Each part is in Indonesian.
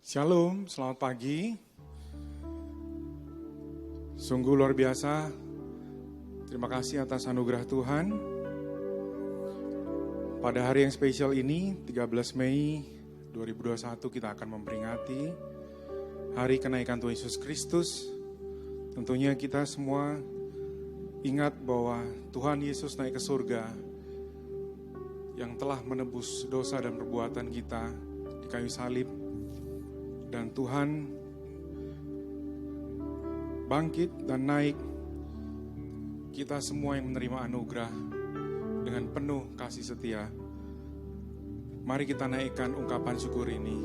Shalom, selamat pagi. Sungguh luar biasa. Terima kasih atas anugerah Tuhan. Pada hari yang spesial ini, 13 Mei 2021, kita akan memperingati hari kenaikan Tuhan Yesus Kristus. Tentunya kita semua ingat bahwa Tuhan Yesus naik ke surga yang telah menebus dosa dan perbuatan kita di kayu salib. Dan Tuhan bangkit dan naik, kita semua yang menerima anugerah dengan penuh kasih setia. Mari kita naikkan ungkapan syukur ini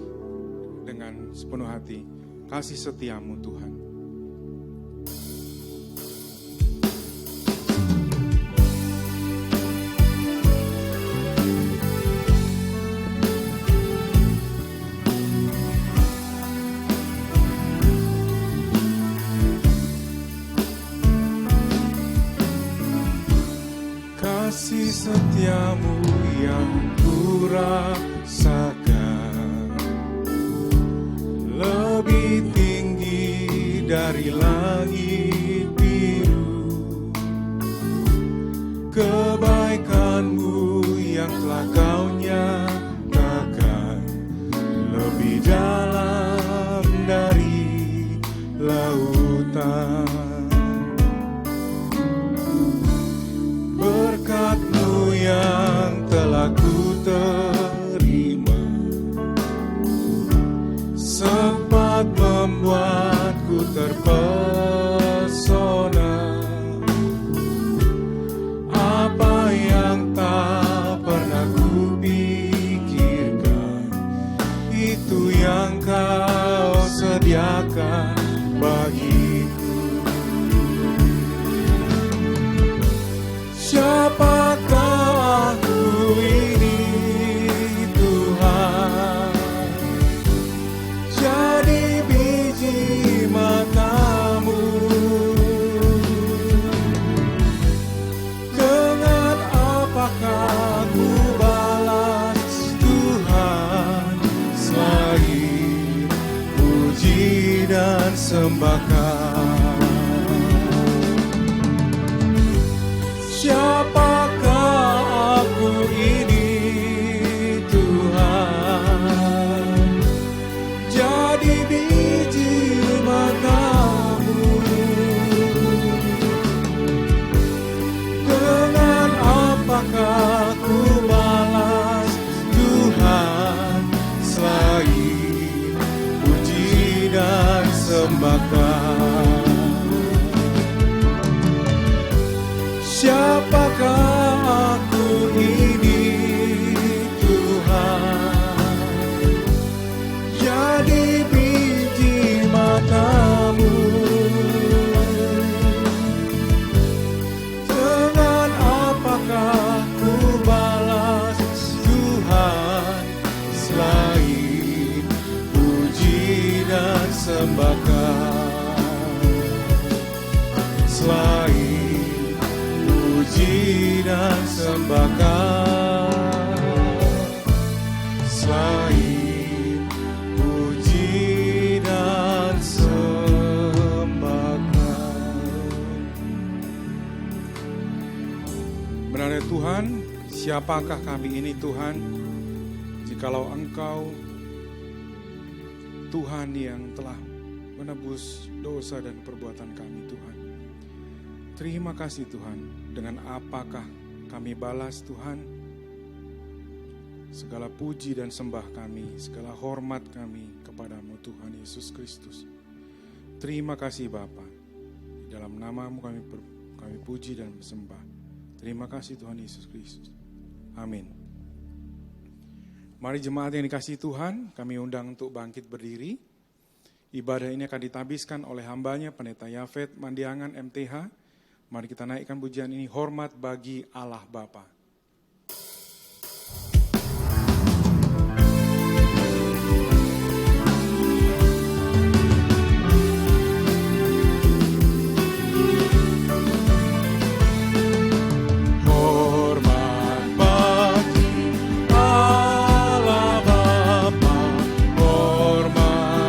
dengan sepenuh hati. Kasih setiamu Tuhan. Kasih setiamu yang kurasakan lebih tinggi dari langit biru. Kebaikanmu yang telah kau nyatakan lebih dalam dari lautan. Berkat-Mu yang telah ku terima sempat membuatku terpesona. Apa yang tak pernah ku pikirkan, itu yang Kau sediakan bagiku. Siapakah aku ini Tuhan? Jadi biji mata-Mu. Dengan apakah ku balas Tuhan selain puji dan sembahkan? Siapakah aku ini Tuhan? Jadi biji mata-Mu. Dengan apakah ku balas Tuhan selain puji dan sembahkan? Siapakah aku ini Tuhan? Jadi biji mata-Mu. Dengan apakah ku balas Tuhan selain puji dan sembahkan? Selain puji dan sembahkan, selain puji dan sembahkan. Benar ya Tuhan, siapakah kami ini Tuhan, jikalau Engkau Tuhan yang telah menebus dosa dan perbuatan kami Tuhan. Terima kasih Tuhan, dengan apakah kami balas Tuhan segala puji dan sembah kami, segala hormat kami kepadamu Tuhan Yesus Kristus. Terima kasih Bapa, di dalam nama-Mu kami puji dan bersembah. Terima kasih Tuhan Yesus Kristus. Amin. Mari jemaat yang dikasihi Tuhan, kami undang untuk bangkit berdiri. Ibadah ini akan ditabiskan oleh hambanya Pendeta Yafet Mandiangan MTH. Mari kita naikkan pujian ini, hormat bagi Allah Bapa. Hormat bagi Allah Bapa, hormat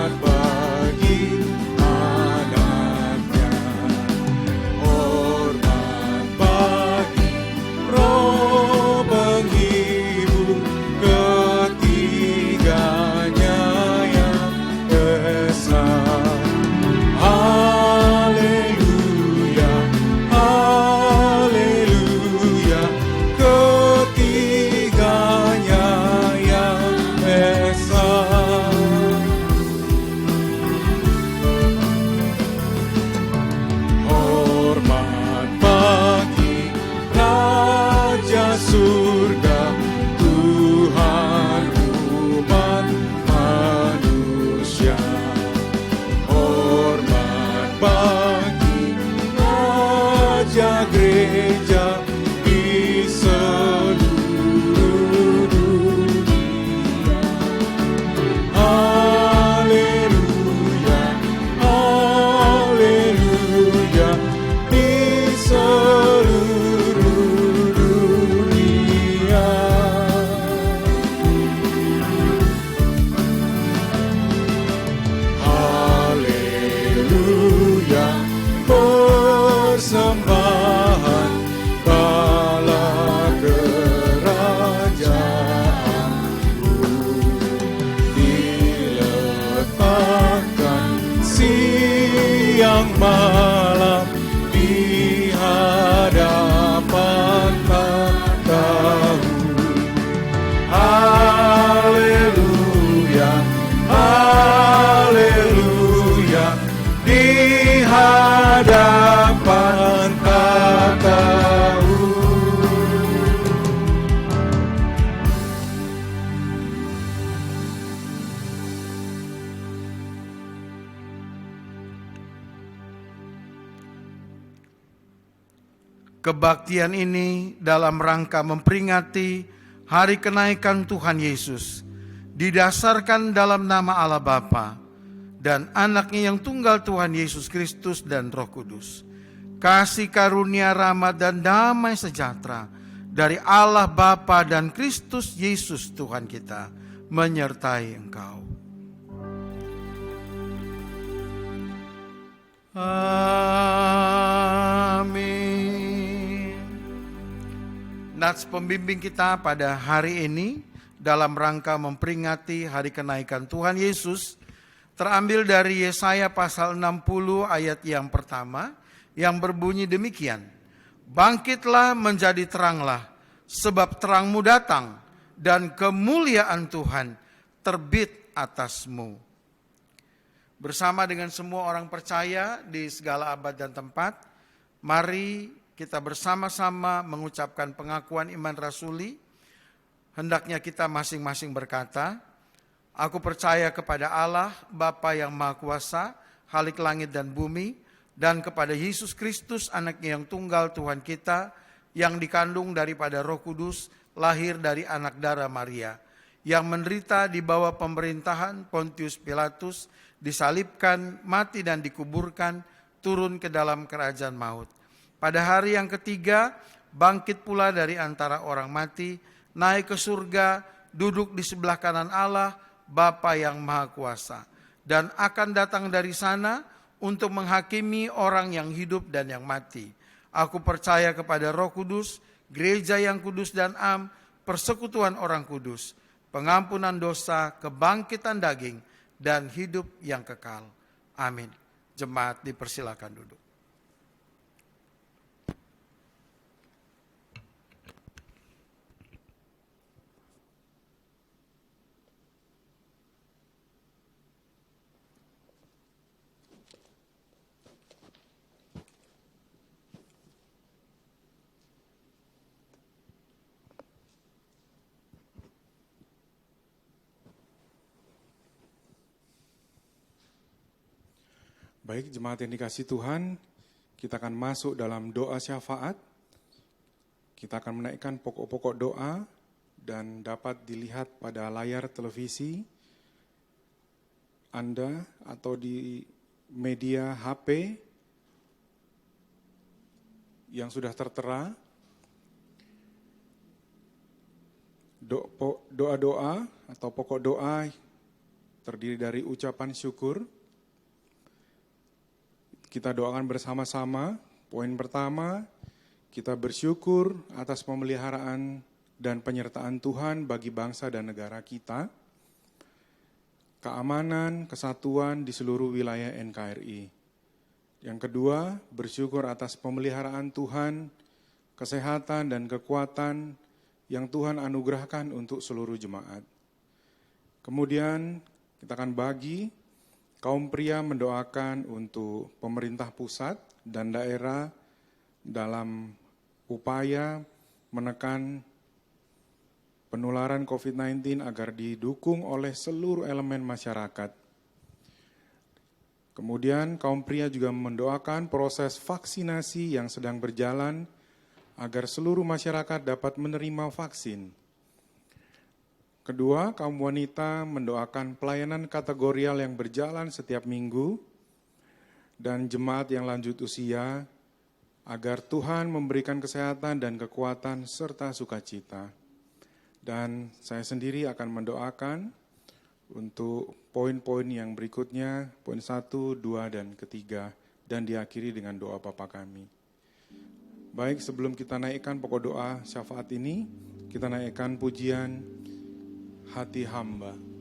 surga, Tuhan umat manusia. Hormat bagi Raja Gereja di seluruh dunia. Haleluya, haleluya, di seluruh dunia. Haleluya, persembahan bala kerajaanmu diletakkan siang malam di hadapan matamu. Haleluya, haleluya, di hadapan tatamu. Kebaktian ini dalam rangka memperingati Hari Kenaikan Tuhan Yesus didasarkan dalam nama Allah Bapa dan Anaknya yang tunggal Tuhan Yesus Kristus dan Roh Kudus. Kasih karunia, rahmat dan damai sejahtera dari Allah Bapa dan Kristus Yesus Tuhan kita menyertai engkau. Amin. Nats pembimbing kita pada hari ini dalam rangka memperingati Hari Kenaikan Tuhan Yesus terambil dari Yesaya pasal 60 ayat yang pertama yang berbunyi demikian. Bangkitlah menjadi teranglah, sebab terangmu datang dan kemuliaan Tuhan terbit atasmu. Bersama dengan semua orang percaya di segala abad dan tempat, mari kita bersama-sama mengucapkan pengakuan iman rasuli. Hendaknya kita masing-masing berkata, aku percaya kepada Allah, Bapa yang Maha Kuasa, Khalik langit dan bumi, dan kepada Yesus Kristus, Anaknya yang tunggal Tuhan kita, yang dikandung daripada Roh Kudus, lahir dari anak darah Maria, yang menderita di bawah pemerintahan Pontius Pilatus, disalibkan, mati dan dikuburkan, turun ke dalam kerajaan maut. Pada hari yang ketiga, bangkit pula dari antara orang mati, naik ke surga, duduk di sebelah kanan Allah, Bapa yang Maha Kuasa, dan akan datang dari sana untuk menghakimi orang yang hidup dan yang mati. Aku percaya kepada Roh Kudus, gereja yang kudus dan am, persekutuan orang kudus, pengampunan dosa, kebangkitan daging, dan hidup yang kekal. Amin. Jemaat dipersilakan duduk. Baik, jemaat yang dikasihi Tuhan, kita akan masuk dalam doa syafaat. Kita akan menaikkan pokok-pokok doa dan dapat dilihat pada layar televisi Anda atau di media HP yang sudah tertera. Doa-doa atau pokok doa terdiri dari ucapan syukur. Kita doakan bersama-sama. Poin pertama, kita bersyukur atas pemeliharaan dan penyertaan Tuhan bagi bangsa dan negara kita, keamanan, kesatuan di seluruh wilayah NKRI. Yang kedua, bersyukur atas pemeliharaan Tuhan, kesehatan dan kekuatan yang Tuhan anugerahkan untuk seluruh jemaat. Kemudian kita akan bagi. Kaum pria mendoakan untuk pemerintah pusat dan daerah dalam upaya menekan penularan COVID-19 agar didukung oleh seluruh elemen masyarakat. Kemudian kaum pria juga mendoakan proses vaksinasi yang sedang berjalan agar seluruh masyarakat dapat menerima vaksin. Kedua, kaum wanita mendoakan pelayanan kategorial yang berjalan setiap minggu dan jemaat yang lanjut usia agar Tuhan memberikan kesehatan dan kekuatan serta sukacita. Dan saya sendiri akan mendoakan untuk poin-poin yang berikutnya, poin 1, 2, dan ketiga, dan diakhiri dengan doa Bapa kami. Baik, sebelum kita naikkan pokok doa syafaat ini, kita naikkan pujian Hati Hamba.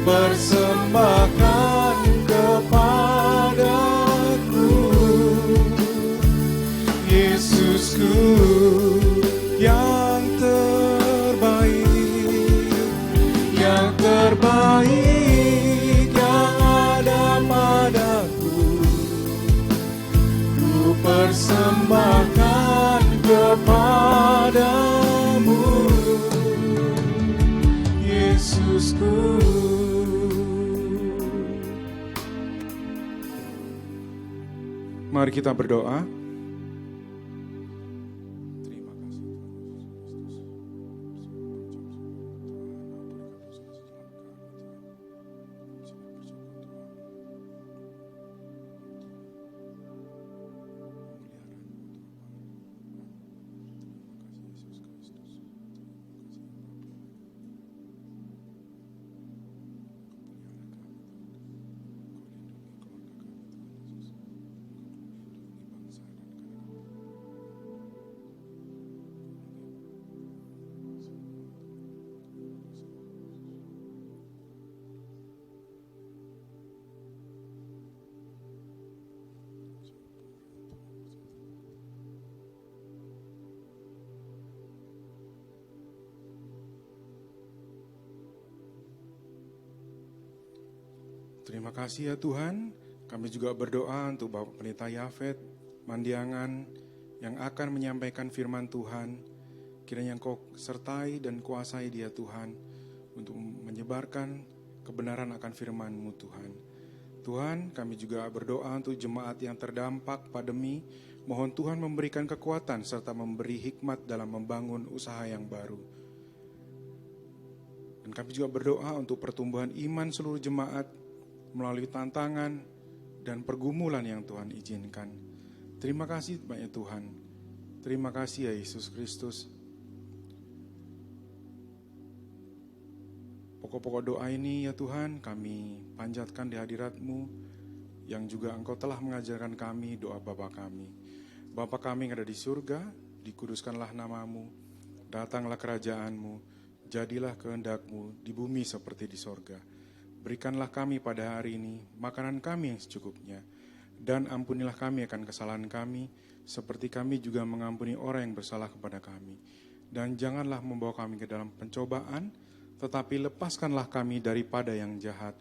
Persembahkan kepadaku, Yesusku yang terbaik yang ada padaku, ku persembahkan kepadamu, Yesusku. Mari kita berdoa. Terima kasih ya Tuhan, kami juga berdoa untuk Bapak Pendeta Yafet Mandiangan yang akan menyampaikan firman Tuhan. Kiranya Engkau sertai dan kuasai dia Tuhan untuk menyebarkan kebenaran akan firman-Mu Tuhan. Tuhan, kami juga berdoa untuk jemaat yang terdampak pandemi. Mohon Tuhan memberikan kekuatan serta memberi hikmat dalam membangun usaha yang baru. Dan kami juga berdoa untuk pertumbuhan iman seluruh jemaat melalui tantangan dan pergumulan yang Tuhan izinkan. Terima kasih banyak Tuhan. Terima kasih ya Yesus Kristus. Pokok-pokok doa ini ya Tuhan kami panjatkan di hadirat-Mu yang juga Engkau telah mengajarkan kami doa Bapa kami. Bapa kami yang ada di surga, dikuduskanlah nama-Mu, datanglah kerajaan-Mu, jadilah kehendak-Mu di bumi seperti di sorga. Berikanlah kami pada hari ini makanan kami yang secukupnya, dan ampunilah kami akan kesalahan kami, seperti kami juga mengampuni orang yang bersalah kepada kami. Dan janganlah membawa kami ke dalam pencobaan, tetapi lepaskanlah kami daripada yang jahat.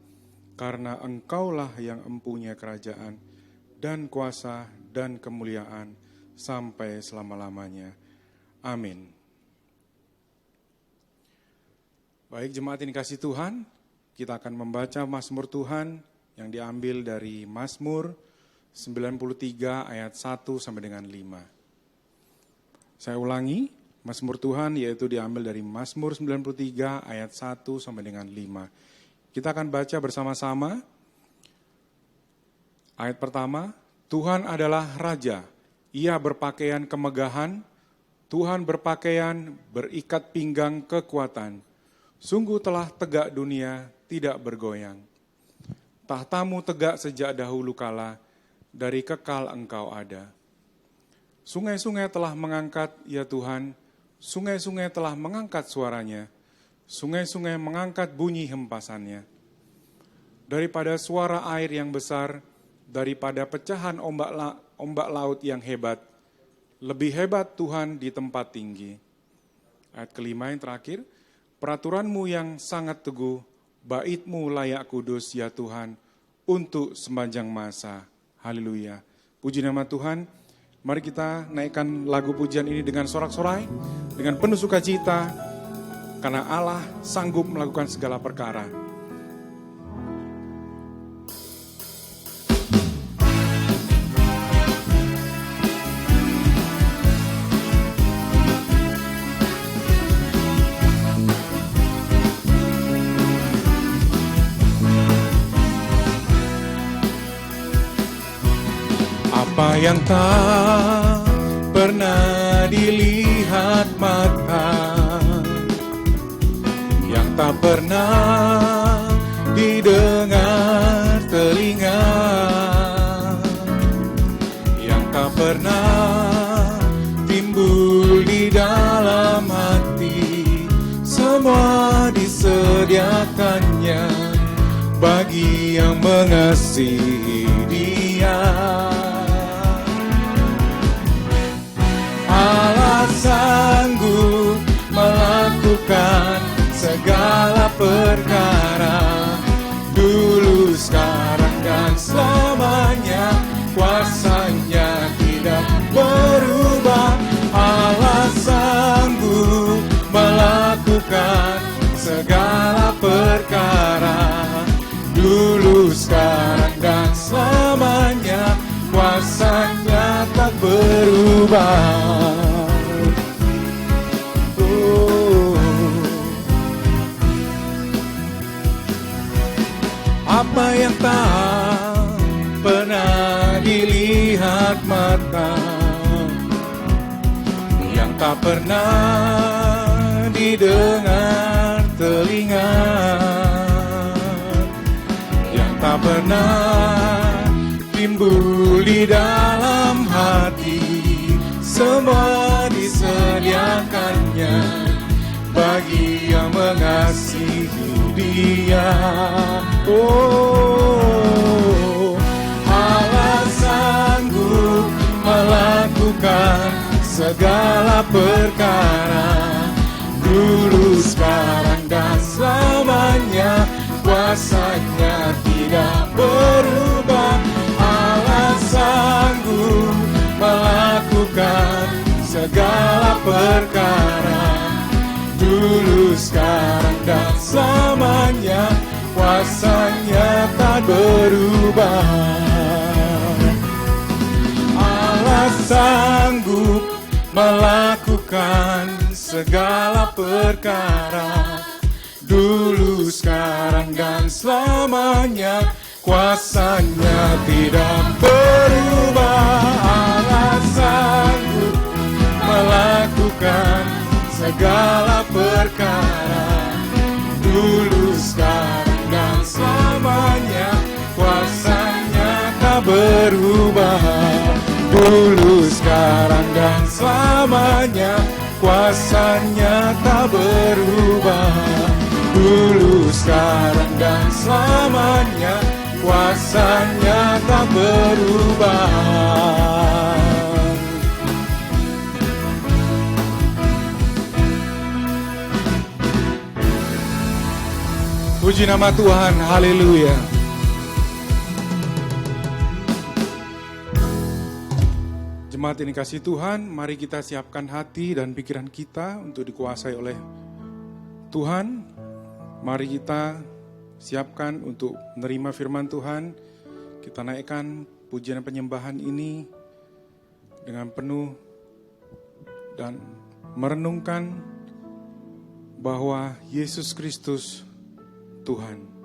Karena Engkaulah yang empunya kerajaan, dan kuasa, dan kemuliaan, sampai selama-lamanya. Amin. Baik jemaat ini kasih Tuhan, kita akan membaca Mazmur Tuhan yang diambil dari Mazmur 93 ayat 1 sampai dengan 5. Saya ulangi, Mazmur Tuhan yaitu diambil dari Mazmur 93 ayat 1 sampai dengan 5. Kita akan baca bersama-sama. Ayat pertama, Tuhan adalah Raja, Ia berpakaian kemegahan, Tuhan berpakaian berikat pinggang kekuatan. Sungguh telah tegak dunia, tidak bergoyang. Tahtamu tegak sejak dahulu kala, dari kekal Engkau ada. Sungai-sungai telah mengangkat, ya Tuhan, sungai-sungai telah mengangkat suaranya, sungai-sungai mengangkat bunyi hempasannya. Daripada suara air yang besar, daripada pecahan ombak laut yang hebat, lebih hebat Tuhan di tempat tinggi. Ayat kelima yang terakhir, peraturan-Mu yang sangat teguh, bait-Mu layak kudus ya Tuhan, untuk sepanjang masa. Haleluya. Puji nama Tuhan. Mari kita naikkan lagu pujian ini dengan sorak-sorai, dengan penuh sukacita, karena Allah sanggup melakukan segala perkara. Apa yang tak pernah dilihat mata, yang tak pernah didengar telinga, yang tak pernah timbul di dalam hati, semua disediakannya bagi yang mengasihi Dia. Allah sanggup melakukan segala perkara, dulu, sekarang, dan selamanya. Kuasanya tidak berubah. Allah sanggup melakukan segala perkara, dulu, sekarang, dan selamanya. Kuasanya tak berubah. Apa yang tak pernah dilihat mata, yang tak pernah didengar telinga, yang tak pernah timbul di dalam hati, semua disediakannya bagi yang mengasihi Dia. Oh, Allah sanggup melakukan segala perkara, dulu, sekarang, dan selamanya. Kuasanya tidak berubah. Allah sanggup melakukan segala perkara, dulu, sekarang, dan selamanya. Kuasanya tak berubah. Allah sanggup melakukan segala perkara, dulu, selamanya. Kuasanya tidak berubah, alasanku melakukan segala perkara. Dulu, sekarang, dan selamanya. Kuasanya tak berubah. Dulu, sekarang, dan selamanya. Kuasanya tak berubah. Dulu, sekarang, dan selamanya. Kuasanya tak berubah. Puji nama Tuhan, haleluya. Jemaat ini kasih Tuhan, mari kita siapkan hati dan pikiran kita untuk dikuasai oleh Tuhan. Mari kita siapkan untuk menerima firman Tuhan. Kita naikkan pujian penyembahan ini dengan penuh dan merenungkan bahwa Yesus Kristus Tuhan.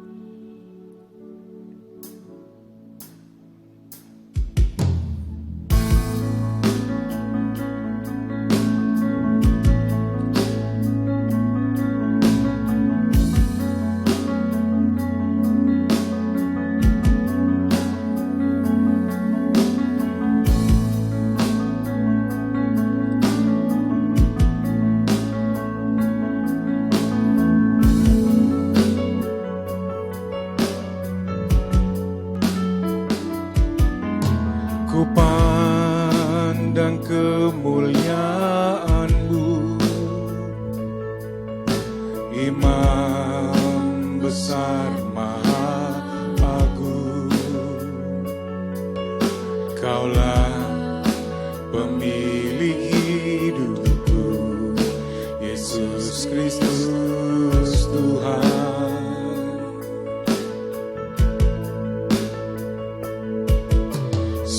Ku pandang kemuliaan-Mu, Imam besar Maha Agung. Kaulah pemilik hidupku, Yesus Kristus Tuhan.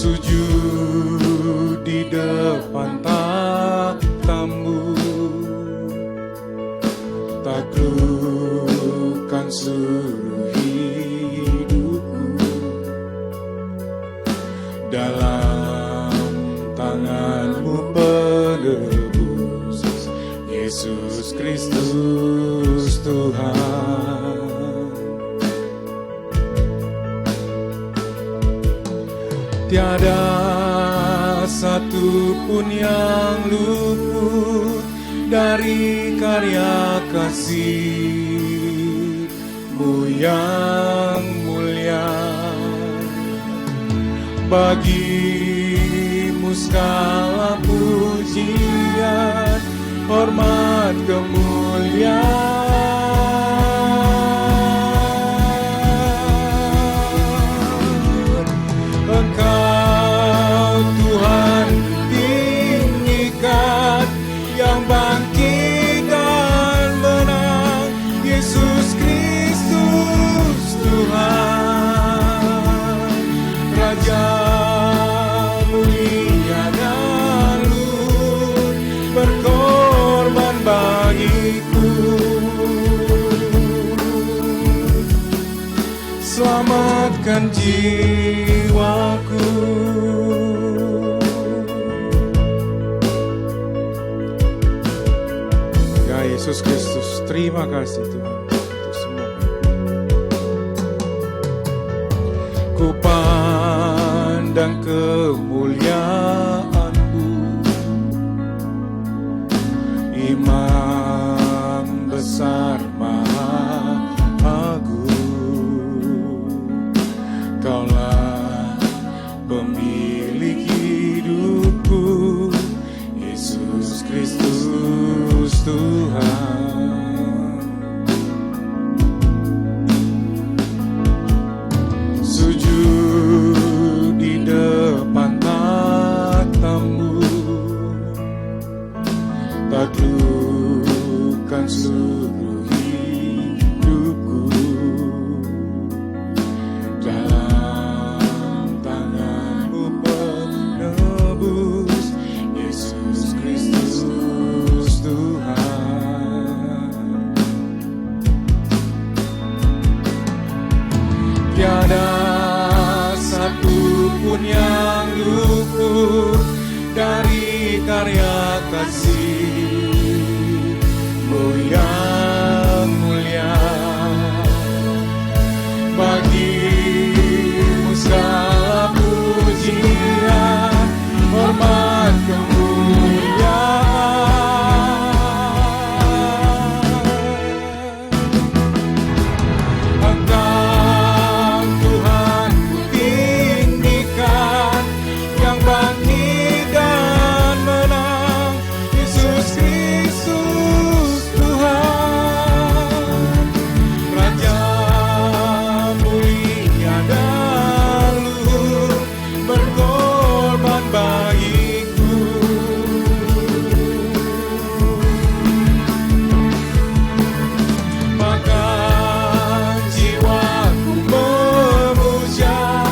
Sujud di depan takhta-Mu, taklukkan seluruh hidupku. Dalam tangan-Mu penebus, Yesus Kristus Tuhan. Tiada satu pun yang luput dari karya kasih-Mu yang mulia. Bagi-Mu segala pujian, hormat, kemuliaan. Engkau Tuhan tinggikan, yang bangkit dan menang, Yesus Kristus Tuhan. Raja mulia dan luhur, berkorban bagiku. Selamatkan jiwaku. Ya Yesus Kristus, terima kasih Tuhan untuk semua. Ku pandang kemuliaan-Mu, Imam besar Maha Agung. Kaulah pemilik hidupku, Yesus Kristus Tuhan. Sujud di depan takhta-Mu, taklukkan seluruh hidupku. pun yang luput dari karya kasih-Mu yang mulia. Bagi-Mu segala pujian, hormat, kemuliaan. Engkau Tuhan ku tinggikan, yang bangkit dan menang, Yesus Kristus Tuhan. Raja mulia dan luhur, berkorban bagiku. Maka jiwaku memuja,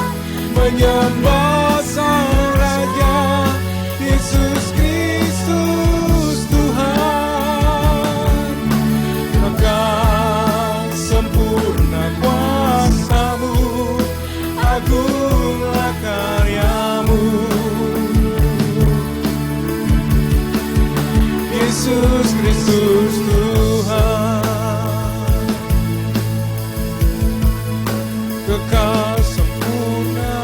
menyembah Sang Raja, Yesus Kristus Tuhan. Engkau sempurna kuasa-Mu, agunglah karya-Mu. Yesus Kristus Tuhan, kekal sempurna.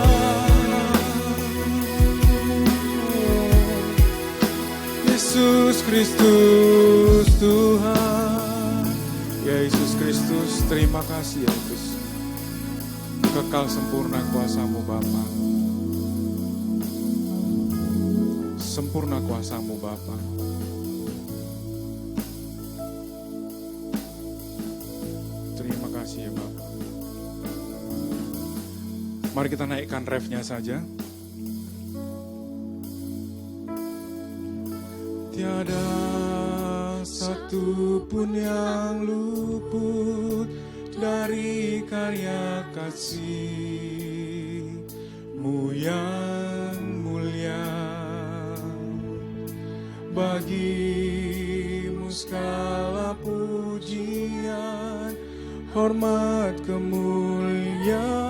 Yesus Kristus Tuhan. Ya Yesus Kristus, terima kasih ya Yesus. Kekal sempurna kuasa-Mu Bapa. Sempurna kuasa-Mu Bapa. Terima kasih ya Bapa. Mari kita naikkan refnya saja. Tiada satu pun yang luput dari karya kasih-Mu yang mulia. Bagi-Mu segala pujian, hormat, kemuliaan.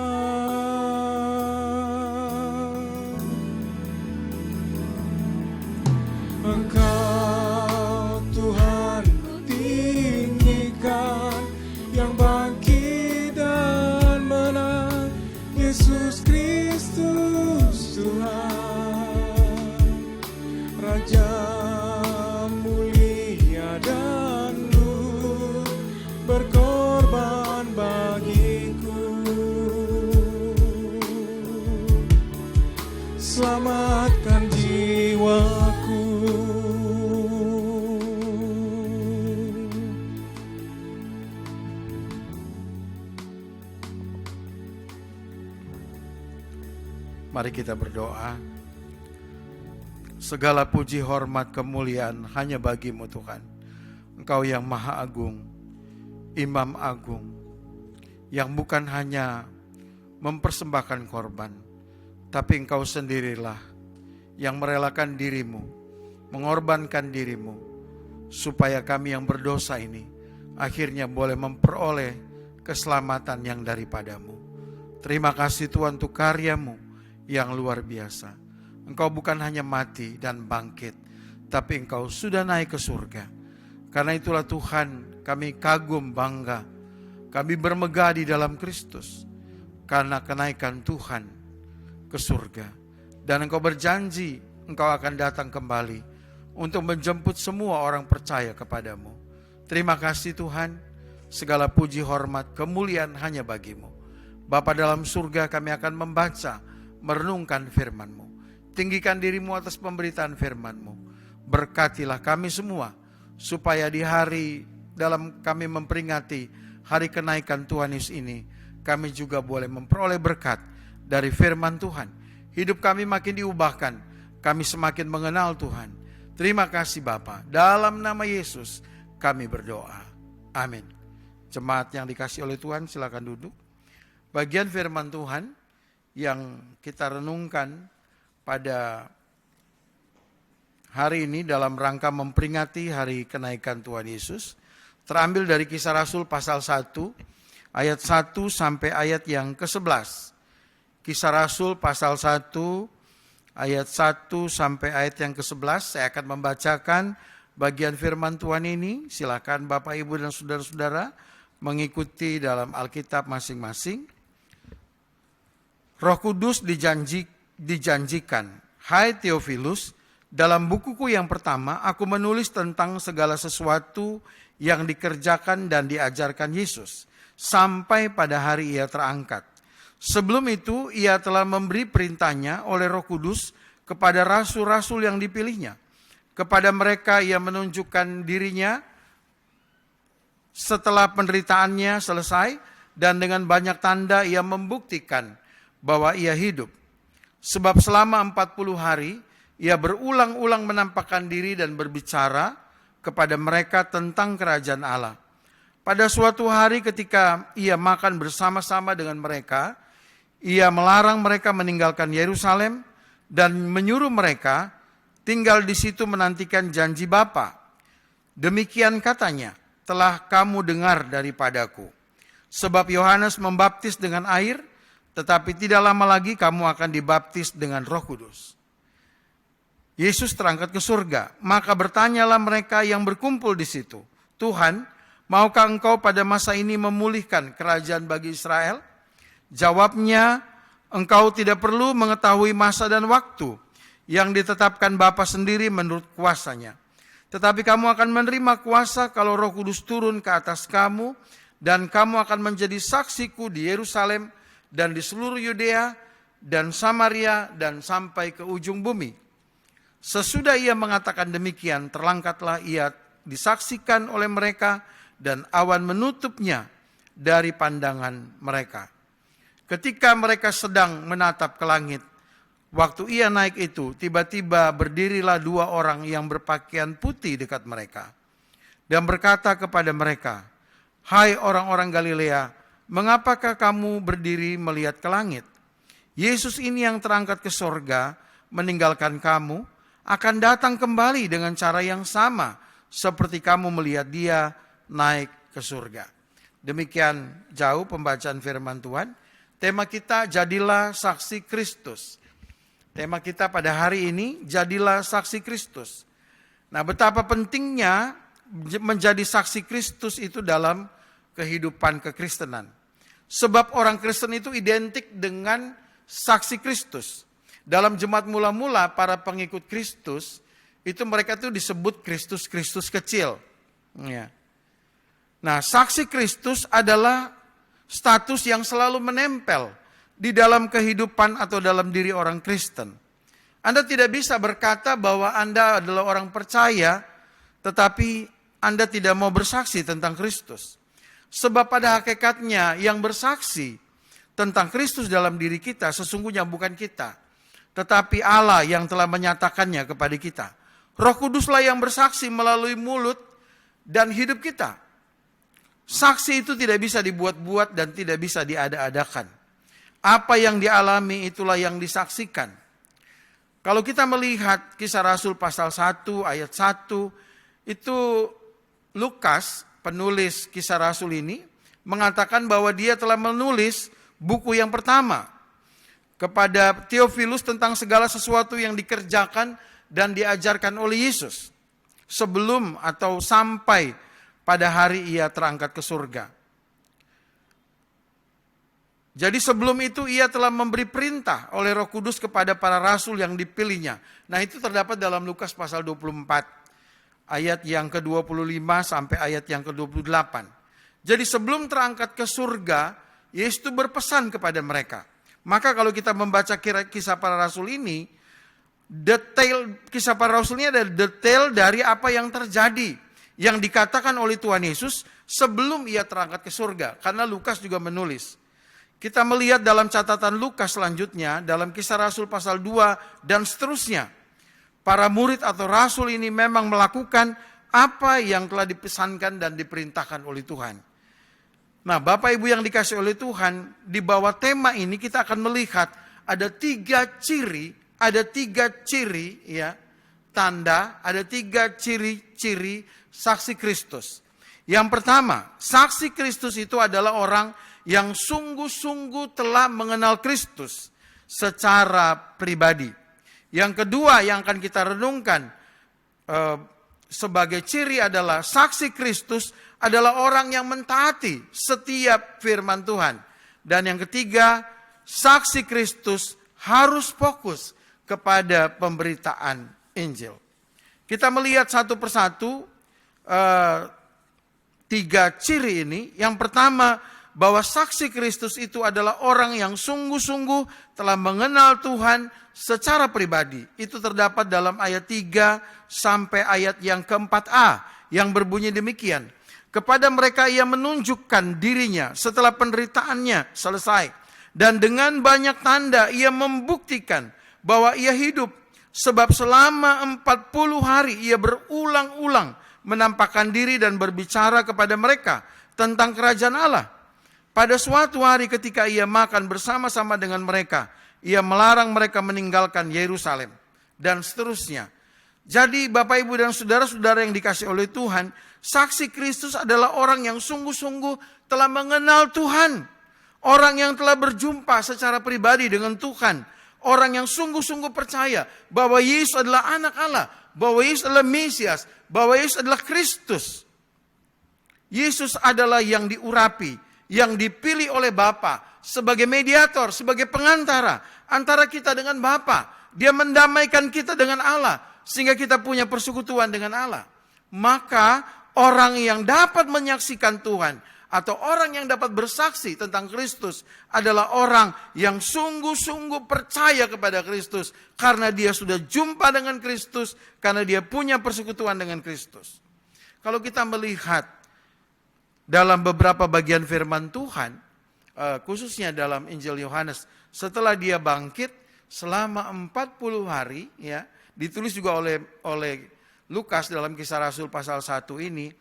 Engkau Tuhan ku tinggikan, yang bangkit dan menang, Yesus Kristus Tuhan. Raja mulia dan luhur, berkorban bagiku. Selamatkan jiwaku. Mari kita berdoa. Segala puji, hormat, kemuliaan hanya bagi-Mu Tuhan. Engkau yang Maha Agung, Imam Agung, yang bukan hanya mempersembahkan korban, tapi Engkau sendirilah yang merelakan diri-Mu, mengorbankan diri-Mu, supaya kami yang berdosa ini akhirnya boleh memperoleh keselamatan yang daripada-Mu. Terima kasih Tuhan untuk karya-Mu yang luar biasa. Engkau bukan hanya mati dan bangkit, tapi Engkau sudah naik ke surga. Karena itulah Tuhan, kami kagum bangga, kami bermegah di dalam Kristus, karena kenaikan Tuhan ke surga. Dan Engkau berjanji, Engkau akan datang kembali untuk menjemput semua orang percaya kepadamu. Terima kasih Tuhan, segala puji, hormat, kemuliaan hanya bagi-Mu. Bapa dalam surga, kami akan membaca, merenungkan firman-Mu. Tinggikan diri-Mu atas pemberitaan firman-Mu. Berkatilah kami semua, supaya di hari dalam kami memperingati hari kenaikan Tuhan Yesus ini, kami juga boleh memperoleh berkat dari firman Tuhan. Hidup kami makin diubahkan, kami semakin mengenal Tuhan. Terima kasih Bapa. Dalam nama Yesus kami berdoa. Amin. Jemaat yang dikasihi oleh Tuhan, silakan duduk. Bagian firman Tuhan yang kita renungkan pada hari ini dalam rangka memperingati hari kenaikan Tuhan Yesus terambil dari Kisah Rasul pasal 1 ayat 1 sampai ayat yang ke-11, Kisah Rasul pasal 1 ayat 1 sampai ayat yang ke-11. Saya akan membacakan bagian firman Tuhan ini. Silakan Bapak, Ibu, dan saudara-saudara mengikuti dalam Alkitab masing-masing. Roh Kudus dijanjikan. Hai Theophilus, dalam bukuku yang pertama aku menulis tentang segala sesuatu yang dikerjakan dan diajarkan Yesus sampai pada hari ia terangkat. Sebelum itu ia telah memberi perintahnya oleh Roh Kudus kepada rasul-rasul yang dipilihnya. Kepada mereka ia menunjukkan dirinya setelah penderitaannya selesai, dan dengan banyak tanda ia membuktikan bahwa ia hidup. Sebab selama 40 hari ia berulang-ulang menampakkan diri dan berbicara kepada mereka tentang kerajaan Allah. Pada suatu hari ketika ia makan bersama-sama dengan mereka, ia melarang mereka meninggalkan Yerusalem dan menyuruh mereka tinggal di situ menantikan janji Bapa. Demikian katanya, telah kamu dengar daripadaku. Sebab Yohanes membaptis dengan air, tetapi tidak lama lagi kamu akan dibaptis dengan Roh Kudus. Yesus terangkat ke surga, maka bertanyalah mereka yang berkumpul di situ, Tuhan, maukah engkau pada masa ini memulihkan kerajaan bagi Israel? Jawabnya, engkau tidak perlu mengetahui masa dan waktu yang ditetapkan Bapa sendiri menurut kuasanya. Tetapi kamu akan menerima kuasa kalau Roh Kudus turun ke atas kamu, dan kamu akan menjadi saksiku di Yerusalem dan di seluruh Yudea dan Samaria dan sampai ke ujung bumi. Sesudah ia mengatakan demikian, terangkatlah ia disaksikan oleh mereka, dan awan menutupnya dari pandangan mereka. Ketika mereka sedang menatap ke langit, waktu ia naik itu, tiba-tiba berdirilah 2 orang yang berpakaian putih dekat mereka, dan berkata kepada mereka, hai orang-orang Galilea, mengapakah kamu berdiri melihat ke langit? Yesus ini yang terangkat ke sorga, meninggalkan kamu, akan datang kembali dengan cara yang sama, seperti kamu melihat dia naik ke surga. Demikian jauh pembacaan firman Tuhan. Tema kita, jadilah saksi Kristus. Tema kita pada hari ini, jadilah saksi Kristus. Nah, betapa pentingnya menjadi saksi Kristus itu dalam kehidupan kekristenan. Sebab orang Kristen itu identik dengan saksi Kristus. Dalam jemaat mula-mula, para pengikut Kristus, itu mereka itu disebut Kristus-Kristus kecil. Ya. Nah, saksi Kristus adalah status yang selalu menempel di dalam kehidupan atau dalam diri orang Kristen. Anda tidak bisa berkata bahwa Anda adalah orang percaya, tetapi Anda tidak mau bersaksi tentang Kristus. Sebab pada hakikatnya yang bersaksi tentang Kristus dalam diri kita sesungguhnya bukan kita, tetapi Allah yang telah menyatakannya kepada kita. Roh Kuduslah yang bersaksi melalui mulut dan hidup kita. Saksi itu tidak bisa dibuat-buat dan tidak bisa diada-adakan. Apa yang dialami itulah yang disaksikan. Kalau kita melihat Kisah Rasul pasal 1 ayat 1, itu Lukas, penulis Kisah Rasul ini, mengatakan bahwa dia telah menulis buku yang pertama kepada Theophilus tentang segala sesuatu yang dikerjakan dan diajarkan oleh Yesus sebelum atau sampai pada hari ia terangkat ke surga. Jadi sebelum itu ia telah memberi perintah oleh Roh Kudus kepada para rasul yang dipilihnya. Nah, itu terdapat dalam Lukas pasal 24 ayat yang ke-25 sampai ayat yang ke-28. Jadi sebelum terangkat ke surga, Yesus itu berpesan kepada mereka. Maka kalau kita membaca kisah para rasul ini, detail kisah para rasul ini adalah detail dari apa yang terjadi, yang dikatakan oleh Tuhan Yesus sebelum ia terangkat ke surga. Karena Lukas juga menulis. Kita melihat dalam catatan Lukas selanjutnya, dalam Kisah Rasul pasal 2 dan seterusnya. Para murid atau rasul ini memang melakukan apa yang telah dipesankan dan diperintahkan oleh Tuhan. Nah, Bapak Ibu yang dikasih oleh Tuhan, di bawah tema ini kita akan melihat ada 3 ciri, ya, tanda, ada 3 ciri-ciri saksi Kristus. Yang pertama, saksi Kristus itu adalah orang yang sungguh-sungguh telah mengenal Kristus secara pribadi. Yang kedua yang akan kita renungkan sebagai ciri adalah saksi Kristus adalah orang yang mentaati setiap firman Tuhan. Dan yang ketiga, saksi Kristus harus fokus kepada pemberitaan Injil. Kita melihat satu persatu tiga ciri ini. Yang pertama, bahwa saksi Kristus itu adalah orang yang sungguh-sungguh telah mengenal Tuhan secara pribadi. Itu terdapat dalam ayat 3 sampai ayat yang ke-4a yang berbunyi demikian. Kepada mereka ia menunjukkan dirinya setelah penderitaannya selesai. Dan dengan banyak tanda ia membuktikan bahwa ia hidup. Sebab selama 40 hari ia berulang-ulang menampakkan diri dan berbicara kepada mereka tentang kerajaan Allah. Pada suatu hari ketika ia makan bersama-sama dengan mereka, ia melarang mereka meninggalkan Yerusalem. Dan seterusnya. Jadi Bapak, Ibu, dan saudara-saudara yang dikasihi oleh Tuhan, saksi Kristus adalah orang yang sungguh-sungguh telah mengenal Tuhan. Orang yang telah berjumpa secara pribadi dengan Tuhan. Orang yang sungguh-sungguh percaya bahwa Yesus adalah anak Allah. Bahwa Yesus adalah Mesias. Bahwa Yesus adalah Kristus. Yesus adalah yang diurapi, yang dipilih oleh Bapa sebagai mediator, sebagai pengantara antara kita dengan Bapa. Dia mendamaikan kita dengan Allah sehingga kita punya persekutuan dengan Allah. Maka orang yang dapat menyaksikan Tuhan atau orang yang dapat bersaksi tentang Kristus adalah orang yang sungguh-sungguh percaya kepada Kristus karena dia sudah jumpa dengan Kristus, karena dia punya persekutuan dengan Kristus. Kalau kita melihat dalam beberapa bagian firman Tuhan, khususnya dalam Injil Yohanes, setelah dia bangkit selama 40 hari, ya, ditulis juga oleh Lukas dalam Kisah Rasul pasal 1 ini,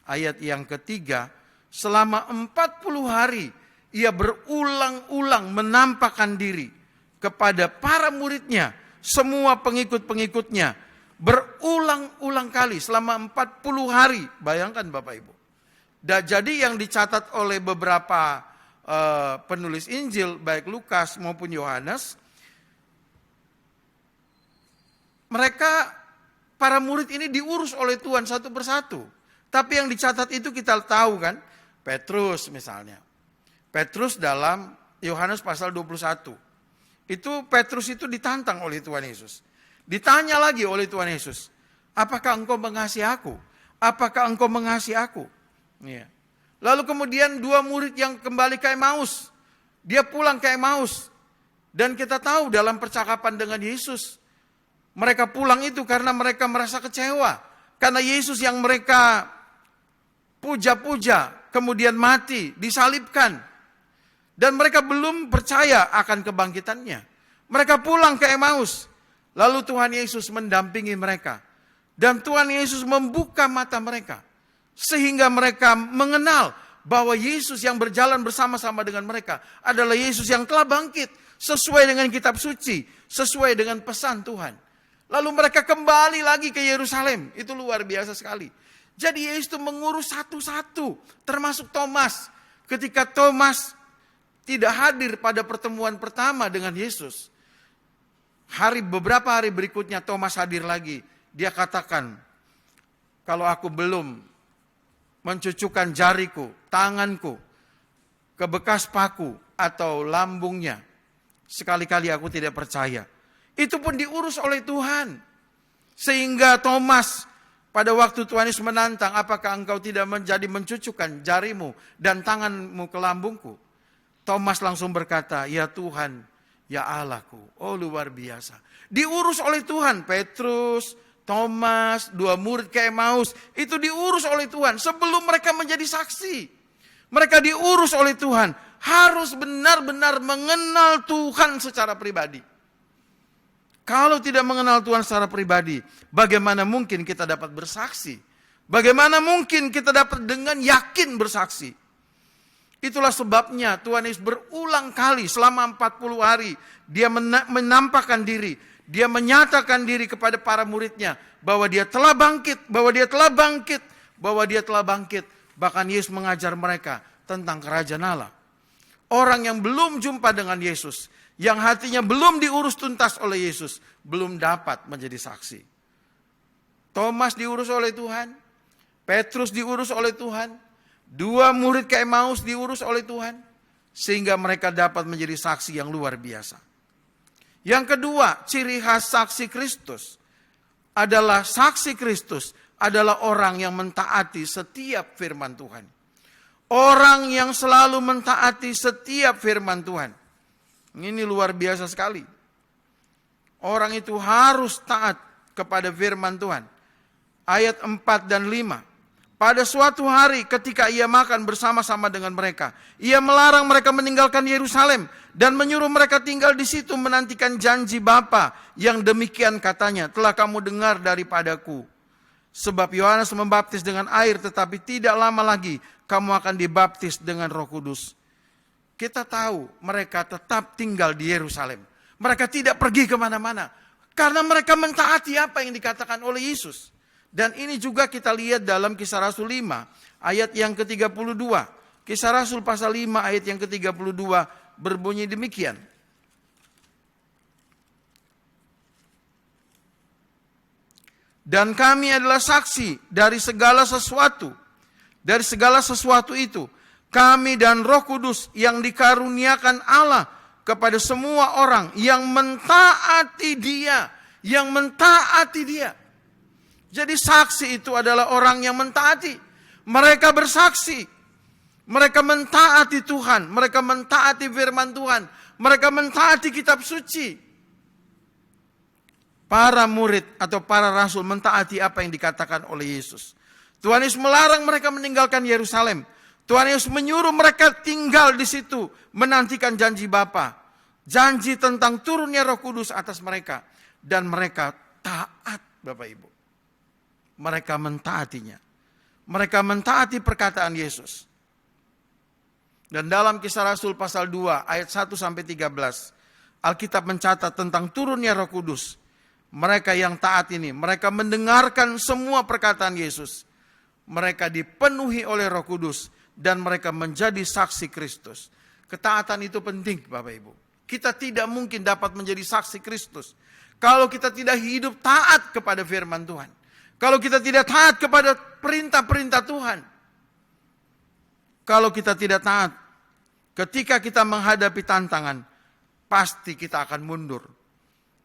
ayat yang ketiga, selama 40 hari ia berulang-ulang menampakkan diri kepada para muridnya, semua pengikut-pengikutnya, berulang-ulang kali selama 40 hari. Bayangkan Bapak Ibu. Dan jadi yang dicatat oleh beberapa penulis Injil, baik Lukas maupun Yohanes, mereka, para murid ini diurus oleh Tuhan satu persatu. Tapi yang dicatat itu kita tahu kan, Petrus misalnya. Petrus dalam Yohanes pasal 21. Itu Petrus itu ditantang oleh Tuhan Yesus. Ditanya lagi oleh Tuhan Yesus, apakah engkau mengasihi aku? Apakah engkau mengasihi aku? Ya. Lalu kemudian dua murid yang kembali ke Emmaus. Dia pulang ke Emmaus. Dan kita tahu dalam percakapan dengan Yesus, mereka pulang itu karena mereka merasa kecewa. Karena Yesus yang mereka puja-puja, kemudian mati, disalibkan. Dan mereka belum percaya akan kebangkitannya. Mereka pulang ke Emmaus. Lalu Tuhan Yesus mendampingi mereka. Dan Tuhan Yesus membuka mata mereka. Sehingga mereka mengenal bahwa Yesus yang berjalan bersama-sama dengan mereka adalah Yesus yang telah bangkit. Sesuai dengan kitab suci. Sesuai dengan pesan Tuhan. Lalu mereka kembali lagi ke Yerusalem. Itu luar biasa sekali. Jadi Yesus itu mengurus satu-satu. Termasuk Thomas. Ketika Thomas tidak hadir pada pertemuan pertama dengan Yesus. Beberapa hari berikutnya Thomas hadir lagi. Dia katakan, kalau aku belum mencucukkan jariku, tanganku, ke bekas paku atau lambungnya, sekali-kali aku tidak percaya. Itu pun diurus oleh Tuhan. Sehingga Thomas pada waktu Tuhan Yesus menantang, apakah engkau tidak menjadi mencucukkan jarimu dan tanganmu ke lambungku? Thomas langsung berkata, ya Tuhan, ya Allahku. Oh luar biasa. Diurus oleh Tuhan. Petrus, Thomas, dua murid ke Emmaus, itu diurus oleh Tuhan sebelum mereka menjadi saksi. Mereka diurus oleh Tuhan, harus benar-benar mengenal Tuhan secara pribadi. Kalau tidak mengenal Tuhan secara pribadi, bagaimana mungkin kita dapat bersaksi? Bagaimana mungkin kita dapat dengan yakin bersaksi? Itulah sebabnya Tuhan Yesus berulang kali selama 40 hari, dia menampakkan diri. Dia menyatakan diri kepada para muridnya bahwa dia telah bangkit, bahwa dia telah bangkit, bahwa dia telah bangkit Bahkan Yesus mengajar mereka tentang kerajaan Allah. Orang yang belum jumpa dengan Yesus, yang hatinya belum diurus tuntas oleh Yesus, belum dapat menjadi saksi. Thomas diurus oleh Tuhan, Petrus diurus oleh Tuhan, 2 murid ke Emmaus diurus oleh Tuhan, sehingga mereka dapat menjadi saksi yang luar biasa. Yang kedua, ciri khas saksi Kristus adalah saksi Kristus adalah orang yang mentaati setiap firman Tuhan. Orang yang selalu mentaati setiap firman Tuhan. Ini luar biasa sekali. Orang itu harus taat kepada firman Tuhan. Ayat 4 dan 5. Pada suatu hari ketika ia makan bersama-sama dengan mereka, ia melarang mereka meninggalkan Yerusalem dan menyuruh mereka tinggal di situ menantikan janji Bapa yang demikian katanya, telah kamu dengar daripadaku. Sebab Yohanes membaptis dengan air, tetapi tidak lama lagi kamu akan dibaptis dengan Roh Kudus. Kita tahu mereka tetap tinggal di Yerusalem. Mereka tidak pergi kemana-mana. Karena mereka mentaati apa yang dikatakan oleh Yesus. Dan ini juga kita lihat dalam Kisah Rasul 5 ayat yang ke-32. Kisah Rasul pasal 5 ayat yang ke-32 berbunyi demikian. Dan kami adalah saksi dari segala sesuatu. Dari segala sesuatu itu. Kami dan Roh Kudus yang dikaruniakan Allah kepada semua orang yang mentaati Dia. Yang mentaati Dia. Jadi saksi itu adalah orang yang mentaati. Mereka bersaksi. Mereka mentaati Tuhan. Mereka mentaati firman Tuhan. Mereka mentaati kitab suci. Para murid atau para rasul mentaati apa yang dikatakan oleh Yesus. Tuhan Yesus melarang mereka meninggalkan Yerusalem. Tuhan Yesus menyuruh mereka tinggal di situ. Menantikan janji Bapa. Janji tentang turunnya Roh Kudus atas mereka. Dan mereka taat, Bapak Ibu. Mereka mentaatinya. Mereka mentaati perkataan Yesus. Dan dalam Kisah Rasul pasal 2 ayat 1 sampai 13, Alkitab mencatat tentang turunnya Roh Kudus. Mereka yang taat ini, mereka mendengarkan semua perkataan Yesus. Mereka dipenuhi oleh Roh Kudus dan mereka menjadi saksi Kristus. Ketaatan itu penting, Bapak Ibu. Kita tidak mungkin dapat menjadi saksi Kristus kalau kita tidak hidup taat kepada firman Tuhan. Kalau kita tidak taat kepada perintah-perintah Tuhan. Kalau kita tidak taat, ketika kita menghadapi tantangan, pasti kita akan mundur.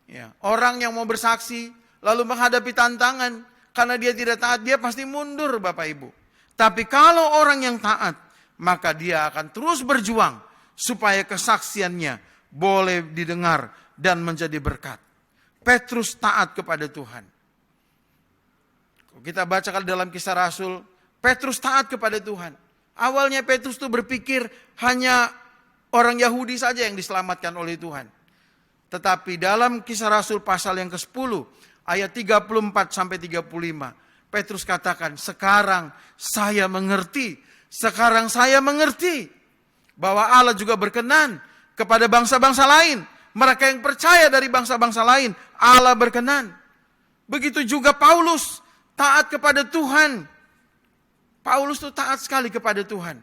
Ya, orang yang mau bersaksi, lalu menghadapi tantangan, karena dia tidak taat, dia pasti mundur, Bapak Ibu. Tapi kalau orang yang taat, maka dia akan terus berjuang, supaya kesaksiannya boleh didengar dan menjadi berkat. Petrus taat kepada Tuhan. Kita bacakan dalam Kisah Rasul, Petrus taat kepada Tuhan. Awalnya Petrus itu berpikir hanya orang Yahudi saja yang diselamatkan oleh Tuhan. Tetapi dalam Kisah Rasul pasal yang ke-10, ayat 34 sampai 35, Petrus katakan, sekarang saya mengerti bahwa Allah juga berkenan kepada bangsa-bangsa lain. Mereka yang percaya dari bangsa-bangsa lain, Allah berkenan. Begitu juga Paulus, taat kepada Tuhan. Paulus itu taat sekali kepada Tuhan.